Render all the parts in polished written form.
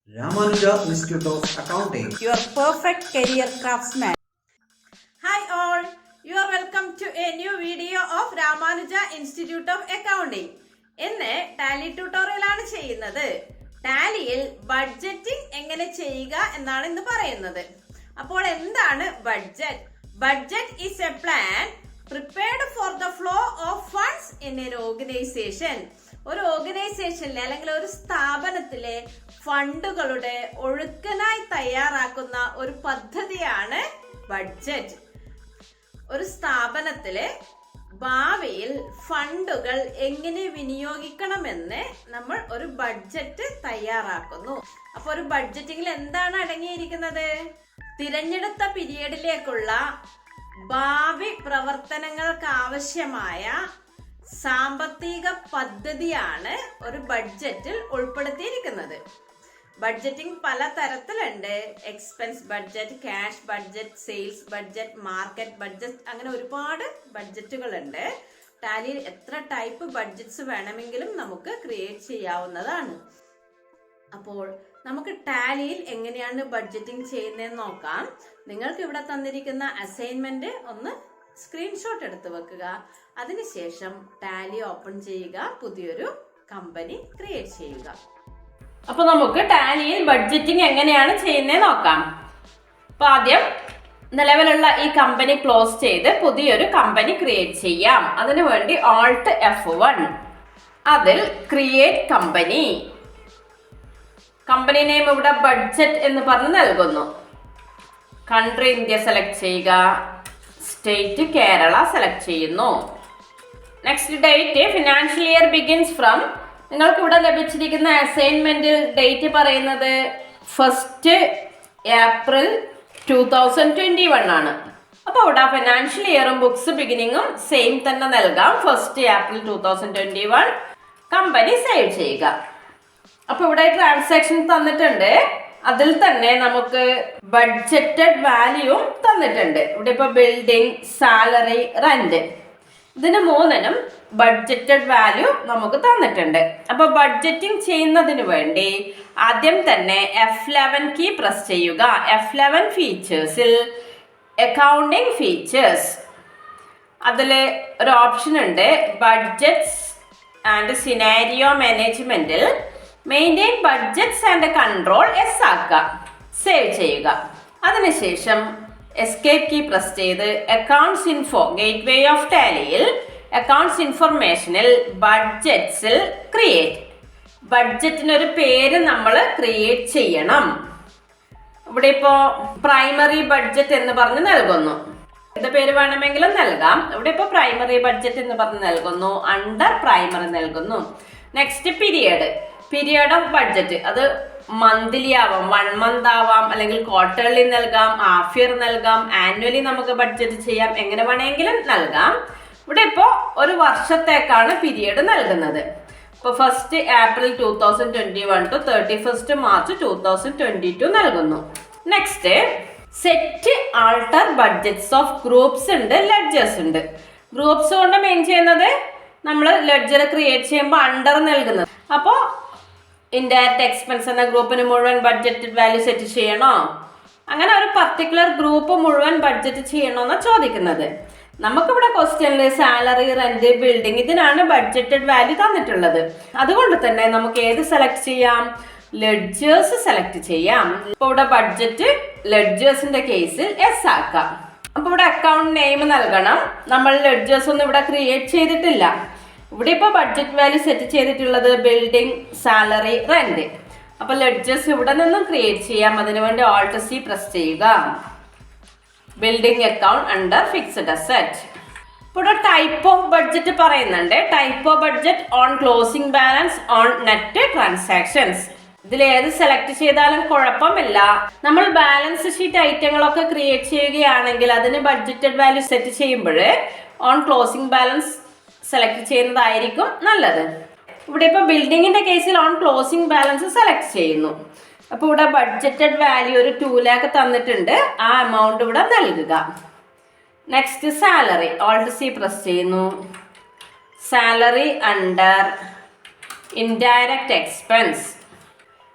Ramanuja Institute of Accounting. Your perfect career craftsman. Hi all, you are welcome to a new video of Ramanuja Institute of Accounting. ഇന്ന് Tally tutorial ആണ് ചെയ്യുന്നത്. ടാലിയിൽ budgeting എങ്ങനെ ചെയ്യുക എന്നാണ് ഇന്ന് പറയുന്നത്. അപ്പോൾ എന്താണ് budget? Budget is A plan prepared for the flow of funds in an organization. ഒരു ഓർഗനൈസേഷനിലെ അല്ലെങ്കിൽ ഒരു സ്ഥാപനത്തിലെ ഫണ്ടുകളുടെ ഒഴുക്കിനായി തയ്യാറാക്കുന്ന ഒരു പദ്ധതിയാണ് ബഡ്ജറ്റ്. ഒരു സ്ഥാപനത്തിലെ ഭാവിയിൽ ഫണ്ടുകൾ എങ്ങനെ വിനിയോഗിക്കണമെന്ന് നമ്മൾ ഒരു ബഡ്ജറ്റ് തയ്യാറാക്കുന്നു. അപ്പൊ ഒരു ബഡ്ജറ്റിംഗിൽ എന്താണ് അടങ്ങിയിരിക്കുന്നത്? തിരഞ്ഞെടുത്ത പീരിയഡിലേക്കുള്ള ഭാവി പ്രവർത്തനങ്ങൾക്ക് ആവശ്യമായ സാമ്പത്തിക പദ്ധതിയാണ് ഒരു ബഡ്ജറ്റിൽ ഉൾപ്പെടുത്തിയിരിക്കുന്നത്. ബഡ്ജറ്റിംഗ് പല തരത്തിലുണ്ട്. Expense budget, cash budget, sales budget, market budget, അങ്ങനെ ഒരുപാട് ബഡ്ജറ്റുകളുണ്ട്. ടാലിയിൽ എത്ര ടൈപ്പ് ബഡ്ജറ്റ്സ് വേണമെങ്കിലും നമുക്ക് ക്രിയേറ്റ് ചെയ്യാവുന്നതാണ്. അപ്പോൾ നമുക്ക് ടാലിയിൽ എങ്ങനെയാണ് ബഡ്ജറ്റിംഗ് ചെയ്യുന്നതെന്ന് നോക്കാം. നിങ്ങൾക്ക് ഇവിടെ തന്നിരിക്കുന്ന അസൈൻമെന്റ് ഒന്ന് സ്ക്രീൻഷോട്ട് എടുത്ത് വെക്കുക. അതിനുശേഷം ടാലി ഓപ്പൺ ചെയ്യുക, പുതിയൊരു കമ്പനി ക്രിയേറ്റ് ചെയ്യുക. അപ്പൊ നമുക്ക് ടാലിയിൽ ബഡ്ജറ്റിംഗ് എങ്ങനെയാണ് ചെയ്യുന്നത് നോക്കാം. അപ്പൊ ആദ്യം നിലവിലുള്ള ഈ കമ്പനി ക്ലോസ് ചെയ്ത് പുതിയൊരു കമ്പനി ക്രിയേറ്റ് ചെയ്യാം. അതിനുവേണ്ടി Alt F1, അതിൽ ക്രിയേറ്റ് കമ്പനി. കമ്പനി നെയിം ഇവിടെ ബഡ്ജറ്റ് എന്ന് പറഞ്ഞ് നൽകുന്നു. കൺട്രി ഇന്ത്യ സെലക്ട് ചെയ്യുക, സ്റ്റേറ്റ് കേരള സെലക്ട് ചെയ്യുന്നു. Next date financial year begins from. നിങ്ങൾക്ക് ഇവിടെ ലഭിച്ചിരിക്കുന്ന അസൈൻമെന്റിൽ ഡേറ്റ് പറയുന്നത് 1st April 2021 ആണ്. അപ്പോൾ ഇവിടെ ഫിനാൻഷ്യൽ ഇയറും ബുക്സ് ബിഗിനിങ്ങും സെയിം തന്നെ നൽകാം. 1st April 2021. കമ്പനി സേവ് ചെയ്യുക. അപ്പൊ ഇവിടെ ട്രാൻസാക്ഷൻ തന്നിട്ടുണ്ട്. അതിൽ തന്നെ നമുക്ക് ബഡ്ജറ്റഡ് വാല്യൂവും തന്നിട്ടുണ്ട്. ഇവിടെ ഇപ്പൊ ബിൽഡിംഗ്, സാലറി, റെന്റ്, ഇതിന് മൂന്നിനും ബഡ്ജറ്റഡ് വാല്യൂ നമുക്ക് തന്നിട്ടുണ്ട്. അപ്പൊ ബഡ്ജറ്റിംഗ് ചെയ്യുന്നതിന് വേണ്ടി ആദ്യം തന്നെ F11 കീ പ്രസ് ചെയ്യുക. F11 ഫീച്ചേഴ്സിൽ അക്കൗണ്ടിംഗ് ഫീച്ചേഴ്സ്, അതിൽ ഒരു ഓപ്ഷൻ ഉണ്ട് ബഡ്ജറ്റ്സ് ആൻഡ് സിനാരിയോ മാനേജ്മെന്റിൽ maintain budgets and control S ആക്കുക, സേവ് ചെയ്യുക. അതിനുശേഷം എസ്കേപ്പ് കീ പ്രസ് ചെയ്ത് അക്കൗണ്ട്സ് ഇൻഫോ ഗേറ്റ്വേ ഓഫ് ടാലിയിൽ അക്കൗണ്ട്സ് ഇൻഫർമേഷനിൽ ബഡ്ജറ്റ്സിൽ ക്രിയേറ്റ്, ബഡ്ജറ്റിനൊരു പേര് നമ്മൾ ക്രിയേറ്റ് ചെയ്യണം. ഇവിടെ ഇപ്പോ പ്രൈമറി ബഡ്ജറ്റ് എന്ന് പറഞ്ഞ് നൽകുന്നു. എന്ത് പേര് വേണമെങ്കിലും നൽകാം. ഇവിടെ ഇപ്പൊ പ്രൈമറി ബഡ്ജറ്റ് എന്ന് പറഞ്ഞ് നൽകുന്നു. അണ്ടർ പ്രൈമറി നൽകുന്നു. നെക്സ്റ്റ് പീരിയഡ് ഓഫ് ബഡ്ജറ്റ്, അത് മന്ത്ലി ആവാം, 1 month ആവാം, അല്ലെങ്കിൽ ക്വാർട്ടർലി നൽകാം, ഹാഫ് ഇയർ നൽകാം, ആനുവലി നമുക്ക് ബഡ്ജറ്റ് ചെയ്യാം, എങ്ങനെ വേണമെങ്കിലും നൽകാം. ഇവിടെ ഇപ്പോൾ ഒരു വർഷത്തേക്കാണ് പീരിയഡ് നൽകുന്നത്. ഇപ്പോൾ 1st April 2021 to 31st March 2022 നൽകുന്നു. Next set alter budgets of groups ഉണ്ട്, ലെഡ്ജേഴ്സ് ഉണ്ട്. ഗ്രൂപ്പ്സ് കൊണ്ട് മെയിൻ ചെയ്യുന്നത് നമ്മൾ ലെഡ്ജർ ക്രിയേറ്റ് ചെയ്യുമ്പോൾ അണ്ടർ നൽകുന്നത്. അപ്പോൾ ഇൻഡയറക്റ്റ് എക്സ്പെൻസ് എന്ന ഗ്രൂപ്പിന് മുഴുവൻ ബഡ്ജറ്റഡ് വാല്യൂ സെറ്റ് ചെയ്യണോ, അങ്ങനെ ഒരു പർട്ടിക്കുലർ ഗ്രൂപ്പ് മുഴുവൻ ബഡ്ജറ്റ് ചെയ്യണോന്ന് ചോദിക്കുന്നത്. നമുക്കിവിടെ ക്വസ്റ്റ്യനിൽ സാലറി, റെന്റ്, ബിൽഡിംഗ്, ഇതിനാണ് ബഡ്ജറ്റഡ് വാല്യൂ തന്നിട്ടുള്ളത്. അതുകൊണ്ട് തന്നെ നമുക്ക് ഏത് സെലക്ട് ചെയ്യാം? ലെഡ്ജേഴ്സ് സെലക്ട് ചെയ്യാം. ഇപ്പോൾ ഇവിടെ ബഡ്ജറ്റ് ലെഡ്ജേഴ്സിന്റെ കേസിൽ എസ് ആക്കാം. അപ്പോൾ ഇവിടെ അക്കൗണ്ട് നെയിം നൽകണം. നമ്മൾ ലെഡ്ജേഴ്സ് ഒന്നും ഇവിടെ ക്രിയേറ്റ് ചെയ്തിട്ടില്ല. ഇവിടെ ഇപ്പോൾ ബഡ്ജറ്റ് വാല്യൂ സെറ്റ് ചെയ്തിട്ടുള്ളത് ബിൽഡിംഗ്, സാലറി, റെന്റ്. അപ്പോൾ ലെഡ്ജേഴ്സ് ഇവിടെ നിന്നും ക്രിയേറ്റ് ചെയ്യാം. അതിനുവേണ്ടി Alt C പ്രസ് ചെയ്യുക. Building account under fixed asset. ഇവിടെ ടൈപ്പ് ഓഫ് ബഡ്ജറ്റ് പറയുന്നുണ്ട്. Type of budget on closing balance, on net transactions. ഇതിൽ ഏത് സെലക്ട് ചെയ്താലും കുഴപ്പമില്ല. നമ്മൾ ബാലൻസ് ഷീറ്റ് ഐറ്റങ്ങളൊക്കെ ക്രിയേറ്റ് ചെയ്യുകയാണെങ്കിൽ അതിന് ബഡ്ജറ്റഡ് വാല്യൂ സെറ്റ് ചെയ്യുമ്പോൾ ഓൺ ക്ലോസിംഗ് ബാലൻസ് സെലക്ട് ചെയ്യുന്നതായിരിക്കും നല്ലത്. ഇവിടെ ഇപ്പോൾ ബിൽഡിങ്ങിന്റെ കേസിൽ ഓൺ ക്ലോസിംഗ് ബാലൻസ് സെലക്ട് ചെയ്യുന്നു. അപ്പോൾ ഇവിടെ ബഡ്ജറ്റഡ് വാല്യൂ ഒരു 2 lakh തന്നിട്ടുണ്ട്. ആ എമൗണ്ട് ഇവിടെ നൽകുക. Next salary, Alt C press ചെയ്യുന്നു. Salary under indirect expense.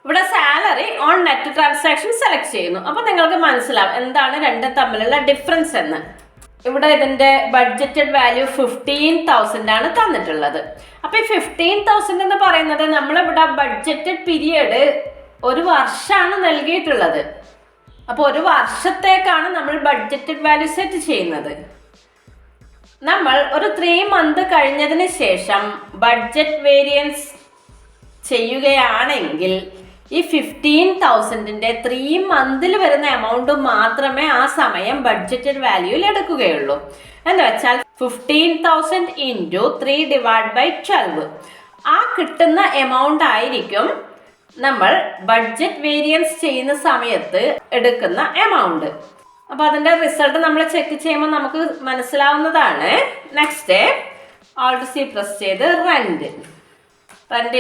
ഇവിടെ salary on net transaction select ചെയ്യുന്നു. അപ്പോൾ നിങ്ങൾക്ക് മനസ്സിലാവും എന്താണ് രണ്ടും തമ്മിലുള്ള ഡിഫറൻസ് എന്ന്. ഇവിടെ ഇതിന്റെ ബഡ്ജറ്റഡ് വാല്യൂ 15,000 ആണ് തന്നിട്ടുള്ളത്. അപ്പൊ ഈ 15,000 എന്ന് പറയുന്നത് നമ്മളിവിടെ ബഡ്ജറ്റഡ് പീരിയഡ് ഒരു വർഷമാണ് നൽകിയിട്ടുള്ളത്. അപ്പോൾ ഒരു വർഷത്തേക്കാണ് നമ്മൾ ബഡ്ജറ്റഡ് വാല്യൂ സെറ്റ് ചെയ്യുന്നത്. നമ്മൾ ഒരു 3 month കഴിഞ്ഞതിന് ശേഷം ബഡ്ജറ്റ് വേരിയൻസ് ചെയ്യുകയാണെങ്കിൽ ഈ 15,000ന്റെ 3 month വരുന്ന എമൗണ്ട് മാത്രമേ ആ സമയം ബഡ്ജറ്റഡ് വാല്യൂയിൽ എടുക്കുകയുള്ളൂ. എന്ന് വെച്ചാൽ 15,000 × 3/12 ആ കിട്ടുന്ന എമൗണ്ട് ആയിരിക്കും നമ്മൾ ബഡ്ജറ്റ് വേരിയൻസ് ചെയ്യുന്ന സമയത്ത് എടുക്കുന്ന എമൗണ്ട്. അപ്പൊ അതിന്റെ റിസൾട്ട് നമ്മൾ ചെക്ക് ചെയ്യുമ്പോൾ നമുക്ക് മനസ്സിലാവുന്നതാണ്. നെക്സ്റ്റ് ഓൾട്ട് സി പ്രസ് ചെയ്ത് റെന്റ്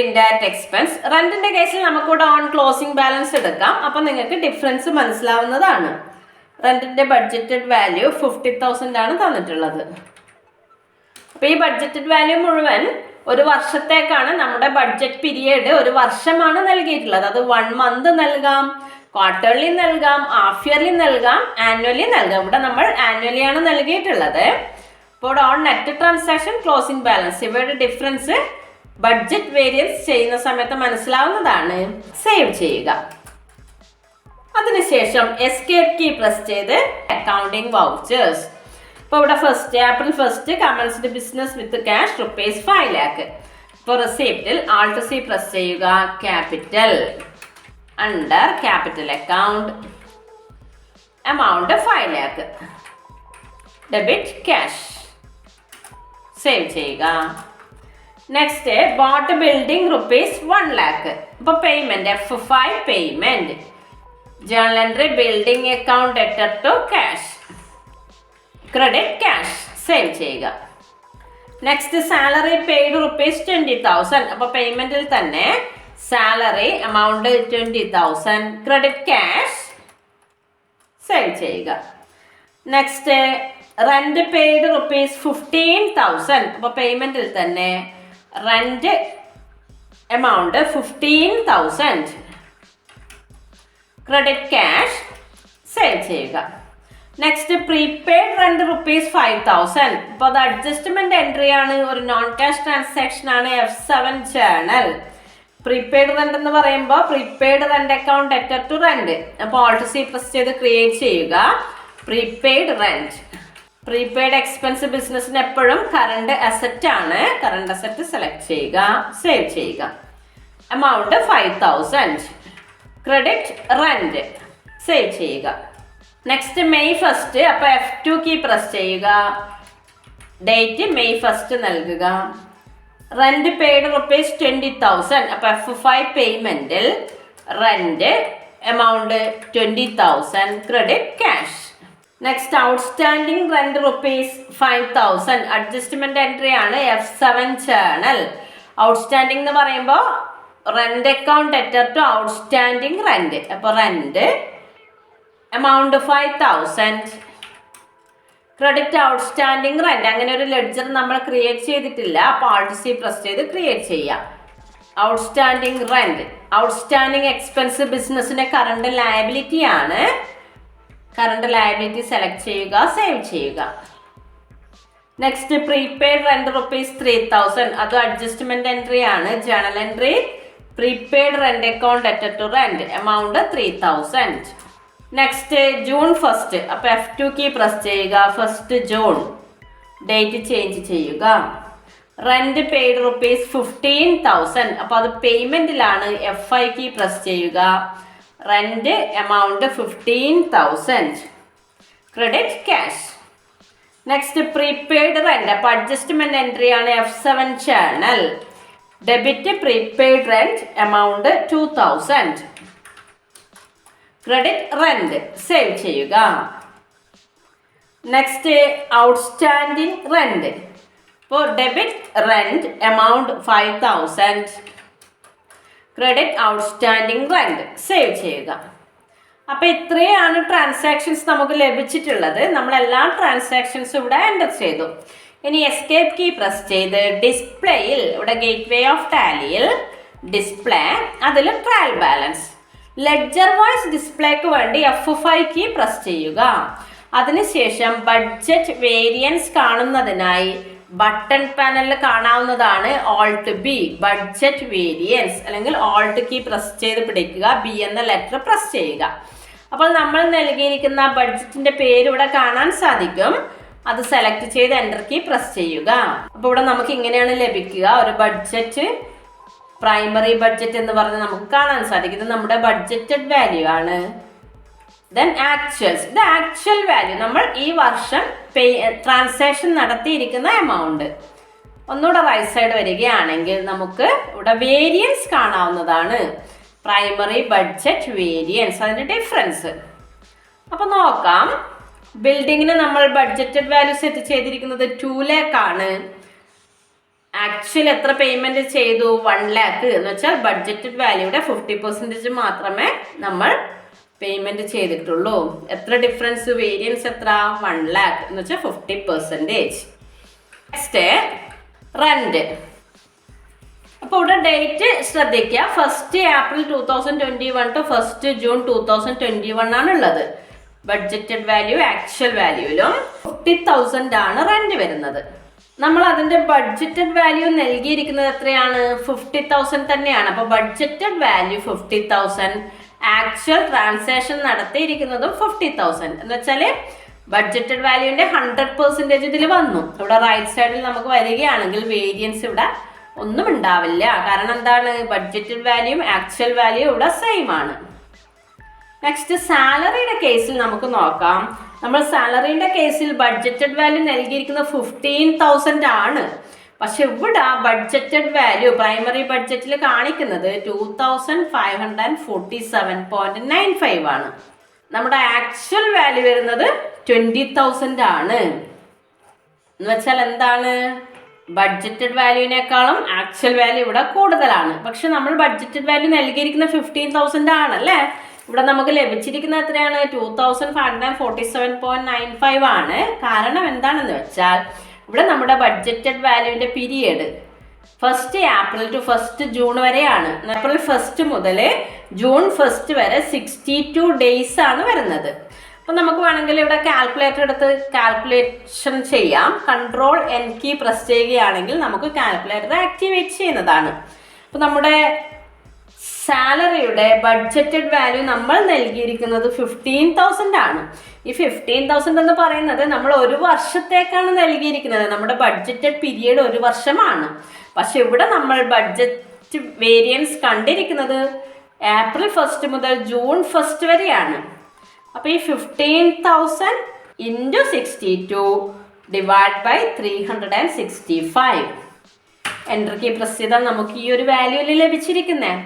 ഇൻഡയറക്റ്റ് എക്സ്പെൻസ്. റെന്റിന്റെ കേസിൽ നമുക്കിവിടെ ഓൺ ക്ലോസിംഗ് ബാലൻസ് എടുക്കാം. അപ്പൊ നിങ്ങൾക്ക് ഡിഫറൻസ് മനസ്സിലാവുന്നതാണ്. റെന്റിന്റെ ബഡ്ജറ്റഡ് വാല്യൂ 50,000 ആണ് തന്നിട്ടുള്ളത്. അപ്പൊ ഈ ബഡ്ജറ്റഡ് വാല്യൂ മുഴുവൻ ഒരു വർഷത്തേക്കാണ്. നമ്മുടെ ബഡ്ജറ്റ് പീരിയഡ് ഒരു വർഷമാണ് നൽകിയിട്ടുള്ളത്. അത് 1 month നൽകാം, ക്വാർട്ടർലി നൽകാം, ഹാഫ് ഇയർലി നൽകാം, ആനുവലി നൽകാം. ഇവിടെ നമ്മൾ ആനുവലി ആണ് നൽകിയിട്ടുള്ളത്. അപ്പോൾ on net transaction closing balance ഇവയുടെ ഡിഫറൻസ് ബഡ്ജറ്റ് വേരിയൻസ് ചെയ്യുന്ന സമയത്ത് മനസ്സിലാവുന്നതാണ്. സേവ് ചെയ്യുക. അതിനുശേഷം എസ്കേപ്പ് കീ പ്രസ് ചെയ്ത് അക്കൗണ്ടിംഗ് വൗച്ചേഴ്സ്. ഇപ്പോൾ ഇവിടെ April 1 commenced business with cash ₹5 lakh. ഇപ്പോൾ റെസിപ്റ്റിൽ ആൾട്ട് സി പ്രസ് ചെയ്യുക. Capital under capital account amount 5 lakh. Debit cash. Save ചെയ്യുക. Next bought building ₹1 lakh. അപ്പോൾ payment F5 payment. Journal entry building account debtor to cash. Credit cash. Save ചെയ്യുക. Next salary paid ₹20,000. അപ്പോൾ പേയ്മെന്റിൽ തന്നെ salary amount 20,000. Credit cash. Save ചെയ്യുക. Next rent paid ₹15,000. അപ്പോൾ പേയ്മെന്റിൽ തന്നെ rent amount 15,000. Credit cash. Save ചെയ്യുക. Next prepaid rent ₹5,000. ഇപ്പോൾ അത് അഡ്ജസ്റ്റ്മെന്റ് എൻട്രി ആണ്, ഒരു നോൺ ക്യാഷ് ട്രാൻസാക്ഷൻ ആണ്. F7 journal. പ്രീപെയ്ഡ് റെന്റ് എന്ന് പറയുമ്പോൾ prepaid rent account debtor to rent. അപ്പോൾ ഓൾട്ട് സി പ്രസ് ചെയ്ത് ക്രിയേറ്റ് ചെയ്യുക. Prepaid rent. പ്രീപെയ്ഡ് എക്സ്പെൻസ് ബിസിനസ്സിന് എപ്പോഴും കറണ്ട് അസറ്റ് ആണ്. കറണ്ട് അസറ്റ് സെലക്ട് ചെയ്യുക. സേവ് ചെയ്യുക. എമൗണ്ട് 5,000. Credit rent. സേവ് ചെയ്യുക. Next May 1. അപ്പോൾ F2 കീ പ്രസ് ചെയ്യുക. ഡേറ്റ് May 1 നൽകുക. Rent paid ₹20,000. അപ്പോൾ F5 പേയ്മെന്റിൽ rent amount 20,000. Credit cash. Next outstanding rent ₹5,000. Adjustment entry ആണ്. F7 journal. ഔട്ട്സ്റ്റാൻഡിംഗ് എന്ന് പറയുമ്പോൾ rent account debtor to outstanding rent. അപ്പോൾ rent amount 5,000. Credit outstanding rent. അങ്ങനെ ഒരു ലെഡ്ജർ നമ്മൾ ക്രിയേറ്റ് ചെയ്തിട്ടില്ല. അപ്പോൾ ആൾട്ട് സി പ്രസ് ചെയ്ത് ക്രിയേറ്റ് ചെയ്യാം. Outstanding rent. ഔട്ട്സ്റ്റാൻഡിംഗ് എക്സ്പെൻസ് ബിസിനസ്സിന്റെ കറണ്ട് ലയബിലിറ്റി ആണ്. കറണ്ട് ലയബിലിറ്റി സെലക്ട് ചെയ്യുക. സേവ് ചെയ്യുക. Next prepaid rent ₹3,000. അത് അഡ്ജസ്റ്റ്മെന്റ് എൻട്രി ആണ്. Journal entry prepaid rent account debtor to rent amount 3,000. Next June 1. അപ്പോൾ F2 കീ പ്രസ് ചെയ്യുക. 1 June. ഡേറ്റ് ചേഞ്ച് ചെയ്യുക. Rent paid ₹15,000. അപ്പോൾ അത് പേയ്മെന്റിലാണ്. F5 കീ പ്രസ് ചെയ്യുക. Rent amount 15,000. Credit cash. Next prepaid rent. അപ്പോൾ adjustment entry ആണ്. F7 journal. Debit prepaid rent amount 2,000. Credit rent. Save ചെയ്യുക. Next outstanding rent. ഇപ്പോൾ debit rent amount 5,000. Credit outstanding rent. Save ചെയ്യുക. അപ്പോൾ ഇത്രയാണ് transactions നമുക്ക് ലഭിച്ചിട്ടുള്ളത്. നമ്മൾ എല്ലാ ട്രാൻസാക്ഷൻസും ഇവിടെ എൻ്റർ ചെയ്തു. ഇനി എസ്കേപ്പ് കീ പ്രസ് ചെയ്ത് ഡിസ്പ്ലേയിൽ ഇവിടെ ഗേറ്റ് വേ ഓഫ് ടാലിയിൽ ഡിസ്പ്ലേ, അതിൽ ട്രയൽ ബാലൻസ്. ലെഡ്ജർ വൈസ് ഡിസ്പ്ലേക്ക് വേണ്ടി F5 കീ പ്രസ് ചെയ്യുക. അതിനുശേഷം ബഡ്ജറ്റ് വേരിയൻസ് കാണുന്നതിനായി ബട്ടൺ പാനലിൽ കാണാവുന്നതാണ് Alt B, ബഡ്ജറ്റ് വേരിയൻസ്, അല്ലെങ്കിൽ Alt കീ പ്രസ് ചെയ്ത് പിടിക്കുക, B എന്ന ലെറ്റർ പ്രസ് ചെയ്യുക. അപ്പോൾ നമ്മൾ നൽകിയിരിക്കുന്ന ബഡ്ജറ്റിന്റെ പേര് ഇവിടെ കാണാൻ സാധിക്കും. അത് സെലക്ട് ചെയ്ത് എൻ്റർ കീ പ്രസ് ചെയ്യുക. അപ്പോൾ ഇവിടെ നമുക്ക് ഇങ്ങനെയാണ് ലഭിക്കുക. ഒരു ബഡ്ജറ്റ്, പ്രൈമറി ബഡ്ജറ്റ് എന്ന് പറഞ്ഞ് നമുക്ക് കാണാൻ സാധിക്കും. ഇത് നമ്മുടെ ബഡ്ജറ്റഡ് വാല്യൂ ആണ്. ദെൻ ആക്ച്വൽസ്, ഇത് ആക്ച്വൽ വാല്യൂ, നമ്മൾ ഈ വർഷം ട്രാൻസാക്ഷൻ നടത്തിയിരിക്കുന്ന എമൗണ്ട്. ഒന്നുകൂടെ റൈറ്റ് സൈഡ് വരികയാണെങ്കിൽ നമുക്ക് ഇവിടെ വേരിയൻസ് കാണാവുന്നതാണ്. പ്രൈമറി ബഡ്ജറ്റ് വേരിയൻസ്, അതിൻ്റെ ഡിഫറൻസ്. അപ്പോൾ നോക്കാം. ബിൽഡിങ്ങിന് നമ്മൾ ബഡ്ജറ്റഡ് വാല്യൂ സെറ്റ് ചെയ്തിരിക്കുന്നത് 2 lakh ആണ്. ആക്ച്വൽ എത്ര പേയ്മെന്റ് ചെയ്തു? 1 lakh. എന്ന് വെച്ചാൽ ബഡ്ജറ്റഡ് വാല്യൂയുടെ 50% മാത്രമേ നമ്മൾ പേയ്മെന്റ് ചെയ്തിട്ടുള്ളൂ. എത്ര ഡിഫറൻസ്? വേരിയൻസ് എത്ര? 1 lakh എന്ന് വെച്ചാൽ 50%. Next rent. അപ്പോൾ ഇവിടെ ഡേറ്റ് ശ്രദ്ധിക്കുക. 1st April 2021 to 1st June 2021 ആണ് ഉള്ളത്. ബഡ്ജറ്റഡ് വാല്യൂ ആക്ച്വൽ വാല്യൂയിലും 50,000 ആണ് റെന്റ് വരുന്നത്. നമ്മൾ അതിന്റെ ബഡ്ജറ്റഡ് വാല്യൂ നൽകിയിരിക്കുന്നത് എത്രയാണ്? 50,000 തന്നെയാണ്. അപ്പോൾ ബഡ്ജറ്റഡ് വാല്യൂ 50,000, ആക്ച്വൽ ട്രാൻസാക്ഷൻ നടത്തിയിരിക്കുന്നതും 50,000. എന്ന് വെച്ചാൽ ബഡ്ജറ്റഡ് വാല്യൂവിന്റെ 100% ഇതിൽ വന്നു. ഇവിടെ റൈറ്റ് സൈഡിൽ നമുക്ക് വരികയാണെങ്കിൽ വേരിയൻസ് ഇവിടെ ഒന്നും ഉണ്ടാവില്ല. കാരണം എന്താണ്? ബഡ്ജറ്റഡ് വാല്യൂയും ആക്ച്വൽ വാല്യൂ ഇവിടെ സെയിം ആണ്. നെക്സ്റ്റ് സാലറിയുടെ കേസിൽ നമുക്ക് നോക്കാം. നമ്മൾ സാലറിയുടെ കേസിൽ ബഡ്ജറ്റഡ് വാല്യൂ നൽകിയിരിക്കുന്നത് 15,000 ആണ്. പക്ഷെ ഇവിടെ ബഡ്ജറ്റഡ് വാല്യൂ പ്രൈമറി ബഡ്ജറ്റിൽ കാണിക്കുന്നത് 2,547.95 ആണ്. നമ്മുടെ ആക്ച്വൽ വാല്യൂ വരുന്നത് 20,000 ആണ്. എന്ന് വെച്ചാൽ എന്താണ്? ബഡ്ജറ്റഡ് വാല്യൂവിനേക്കാളും ആക്ച്വൽ വാല്യൂ ഇവിടെ കൂടുതലാണ്. പക്ഷെ നമ്മൾ ബഡ്ജറ്റഡ് വാല്യൂ നൽകിയിരിക്കുന്ന 15,000 ആണല്ലേ. ഇവിടെ നമുക്ക് ലഭിച്ചിരിക്കുന്നത് എത്രയാണ്? 2,547.95 ആണ്. കാരണം എന്താണെന്ന് വെച്ചാൽ ഇവിടെ നമ്മുടെ ബഡ്ജറ്റഡ് വാല്യൂവിന്റെ period 1st April to 1st June വരെയാണ്. April 1st മുതൽ June 1st വരെ 62 days ആണ് വരുന്നത്. അപ്പം നമുക്ക് വേണമെങ്കിൽ ഇവിടെ കാൽക്കുലേറ്റർ എടുത്ത് കാൽക്കുലേഷൻ ചെയ്യാം. Ctrl+N കീ പ്രസ് ചെയ്യുകയാണെങ്കിൽ നമുക്ക് കാൽക്കുലേറ്റർ ആക്ടിവേറ്റ് ചെയ്യുന്നതാണ്. അപ്പം നമ്മുടെ സാലറിയുടെ ബഡ്ജറ്റഡ് വാല്യൂ നമ്മൾ നൽകിയിരിക്കുന്നത് 15,000 ആണ്. ഈ 15,000 എന്ന് പറയുന്നത് നമ്മൾ ഒരു വർഷത്തേക്കാണ് നൽകിയിരിക്കുന്നത്. നമ്മുടെ ബഡ്ജറ്റഡ് പീരിയഡ് ഒരു വർഷമാണ്. പക്ഷെ ഇവിടെ നമ്മൾ ബഡ്ജറ്റ് വേരിയൻസ് കണ്ടിരിക്കുന്നത് April 1st മുതൽ June 1st വരെയാണ്. അപ്പോൾ ഈ 15,000 × 62 / 365 എൻ്റർ കീ പ്രസ് ചെയ്താൽ നമുക്ക് ഈ ഒരു വാല്യൂവിൽ ലഭിച്ചിരിക്കുന്നത്.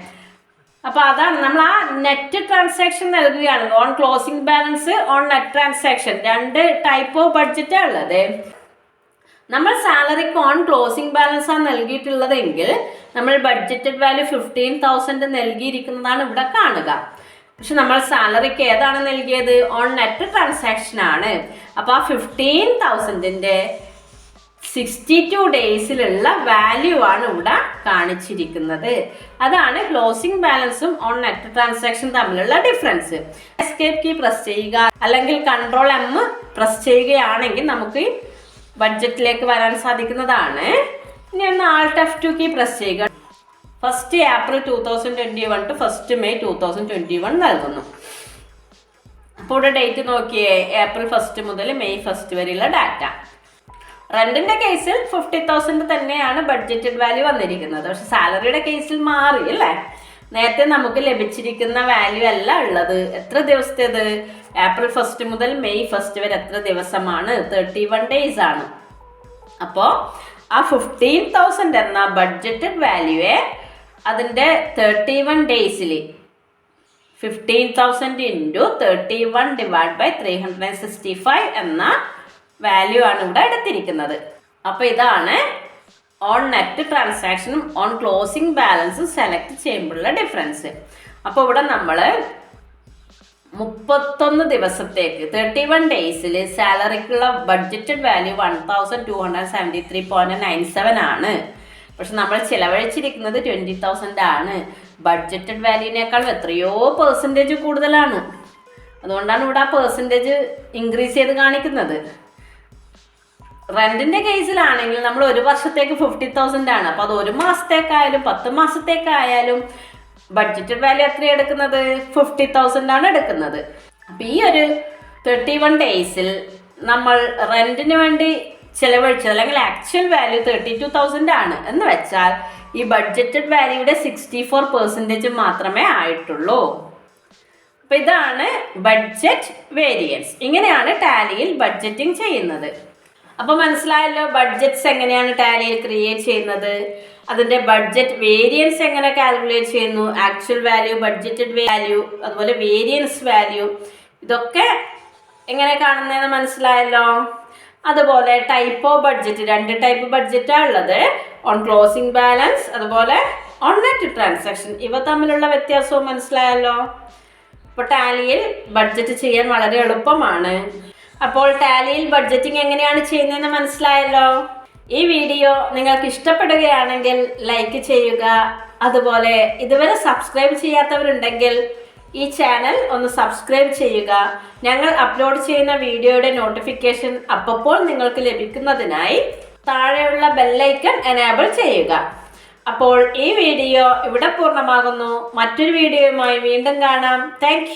അപ്പോൾ അതാണ് നമ്മൾ ആ നെറ്റ് ട്രാൻസാക്ഷൻ നൽകുകയാണ്. On closing balance, on net transaction, 2 type of ബഡ്ജറ്റാണ് ഉള്ളത്. നമ്മൾ സാലറിക്ക് ഓൺ ക്ലോസിംഗ് ബാലൻസ് ആണ് നൽകിയിട്ടുള്ളതെങ്കിൽ നമ്മൾ ബഡ്ജറ്റഡ് വാല്യൂ 15,000 നൽകിയിരിക്കുന്നതാണ് ഇവിടെ കാണുക. പക്ഷെ നമ്മൾ സാലറിക്ക് ഏതാണ് നൽകിയത്? ഓൺ നെറ്റ് ട്രാൻസാക്ഷൻ ആണ്. അപ്പോൾ ആ 15,000ന്റെ 62 ഡേയ്സിലുള്ള വാല്യൂ ആണ് ഇവിടെ കാണിച്ചിരിക്കുന്നത്. അതാണ് ക്ലോസിംഗ് ബാലൻസും ഓൺ നെറ്റ് ട്രാൻസാക്ഷൻ തമ്മിലുള്ള ഡിഫറൻസ്. എസ്കേപ്പ് കീ പ്രസ് ചെയ്യുക, അല്ലെങ്കിൽ Ctrl+M പ്രസ് ചെയ്യുകയാണെങ്കിൽ നമുക്ക് ബഡ്ജറ്റിലേക്ക് വരാൻ സാധിക്കുന്നതാണ്. ഇനി ഒന്ന് Alt+F2 കീ പ്രസ് ചെയ്യുക. 1st April 2021 to 1st May 2021 നൽകുന്നു. അപ്പോൾ ഇവിടെ ഡേറ്റ് നോക്കിയേ, April 1st മുതൽ May 1st വരെയുള്ള ഡാറ്റ. റെന്റിന്റെ കേസിൽ 50,000 തന്നെയാണ് ബഡ്ജറ്റഡ് വാല്യൂ വന്നിരിക്കുന്നത്. പക്ഷെ സാലറിയുടെ കേസിൽ മാറി അല്ലേ. നേരത്തെ നമുക്ക് ലഭിച്ചിരിക്കുന്ന വാല്യൂ അല്ല ഉള്ളത്. എത്ര ദിവസത്തേത്? April 1st മുതൽ May 1st വരെ എത്ര ദിവസമാണ്? 31 days ആണ്. അപ്പോൾ ആ 15,000 എന്ന ബഡ്ജറ്റഡ് വാല്യൂയെ അതിൻ്റെ 31 ഡേയ്സിൽ 15,000 × 31 / 365 എന്ന വാല്യൂ ആണ് ഇവിടെ എടുത്തിരിക്കുന്നത്. അപ്പോൾ ഇതാണ് ഓൺ നെറ്റ് ട്രാൻസാക്ഷനും ഓൺ ക്ലോസിംഗ് ബാലൻസും സെലക്ട് ചെയ്യുമ്പോഴുള്ള ഡിഫറൻസ്. അപ്പോൾ ഇവിടെ നമ്മൾ 31 ദിവസത്തേക്ക് 31 ഡേയ്സിൽ സാലറിക്കുള്ള ബഡ്ജറ്റഡ് വാല്യൂ 1,273.97 ആണ്. പക്ഷെ നമ്മൾ ചിലവഴിച്ചിരിക്കുന്നത് 20,000 ആണ്. ബഡ്ജറ്റഡ് വാല്യൂവിനേക്കാൾ എത്രയോ പെർസെൻറ്റേജ് കൂടുതലാണ്. അതുകൊണ്ടാണ് ഇവിടെ ആ പെർസെൻറ്റേജ് ഇൻക്രീസ് ചെയ്ത് കാണിക്കുന്നത്. റെന്റിന്റെ കേസിലാണെങ്കിൽ നമ്മൾ ഒരു വർഷത്തേക്ക് 50,000 ആണ്. അപ്പോൾ അത് ഒരു മാസത്തേക്കായാലും 10 മാസത്തേക്കായാലും ബഡ്ജറ്റഡ് വാല്യൂ എത്രയാണ് എടുക്കുന്നത്? 50,000 ആണ് എടുക്കുന്നത്. അപ്പം ഈ ഒരു 31 ഡേയ്സിൽ നമ്മൾ റെന്റിന് വേണ്ടി ചിലവഴിച്ചത് അല്ലെങ്കിൽ ആക്ച്വൽ വാല്യൂ 32,000 ആണ് എന്ന് വെച്ചാൽ ഈ ബഡ്ജറ്റഡ് വാല്യൂയുടെ 64% മാത്രമേ ആയിട്ടുള്ളൂ. അപ്പം ഇതാണ് ബഡ്ജറ്റ് വേരിയൻസ്. ഇങ്ങനെയാണ് ടാലിയിൽ ബഡ്ജറ്റിംഗ് ചെയ്യുന്നത്. അപ്പോൾ മനസ്സിലായല്ലോ ബഡ്ജറ്റ്സ് എങ്ങനെയാണ് ടാലിയിൽ ക്രിയേറ്റ് ചെയ്യുന്നത്, അതിൻ്റെ ബഡ്ജറ്റ് വേരിയൻസ് എങ്ങനെ കാൽക്കുലേറ്റ് ചെയ്യുന്നു, ആക്ച്വൽ വാല്യൂ, ബഡ്ജറ്റഡ് വാല്യൂ, അതുപോലെ വേരിയൻസ് വാല്യൂ ഇതൊക്കെ എങ്ങനെ കാണുന്നതെന്ന് മനസ്സിലായല്ലോ. അതുപോലെ ടൈപ്പ് ഓഫ് ബഡ്ജറ്റ്, 2 ടൈപ്പ് ബഡ്ജറ്റാണ് ഉള്ളത്, ഓൺ ക്ലോസിംഗ് ബാലൻസ് അതുപോലെ ഓൺ നെറ്റ് ട്രാൻസാക്ഷൻ. ഇവ തമ്മിലുള്ള വ്യത്യാസവും മനസ്സിലായല്ലോ. അപ്പോൾ ടാലിയിൽ ബഡ്ജറ്റ് ചെയ്യാൻ വളരെ എളുപ്പമാണ്. അപ്പോൾ ടാലിയിൽ ബഡ്ജറ്റിംഗ് എങ്ങനെയാണ് ചെയ്യുന്നതെന്ന് മനസ്സിലായല്ലോ. ഈ വീഡിയോ നിങ്ങൾക്ക് ഇഷ്ടപ്പെടുകയാണെങ്കിൽ ലൈക്ക് ചെയ്യുക. അതുപോലെ ഇതുവരെ സബ്സ്ക്രൈബ് ചെയ്യാത്തവരുണ്ടെങ്കിൽ ഈ ചാനൽ ഒന്ന് സബ്സ്ക്രൈബ് ചെയ്യുക. ഞങ്ങൾ അപ്ലോഡ് ചെയ്യുന്ന വീഡിയോയുടെ നോട്ടിഫിക്കേഷൻ അപ്പോൾ നിങ്ങൾക്ക് ലഭിക്കുന്നതിനായി താഴെയുള്ള ബെല്ലൈക്കൺ എനേബിൾ ചെയ്യുക. അപ്പോൾ ഈ വീഡിയോ ഇവിടെ പൂർണ്ണമാകുന്നു. മറ്റൊരു വീഡിയോയുമായി വീണ്ടും കാണാം. താങ്ക്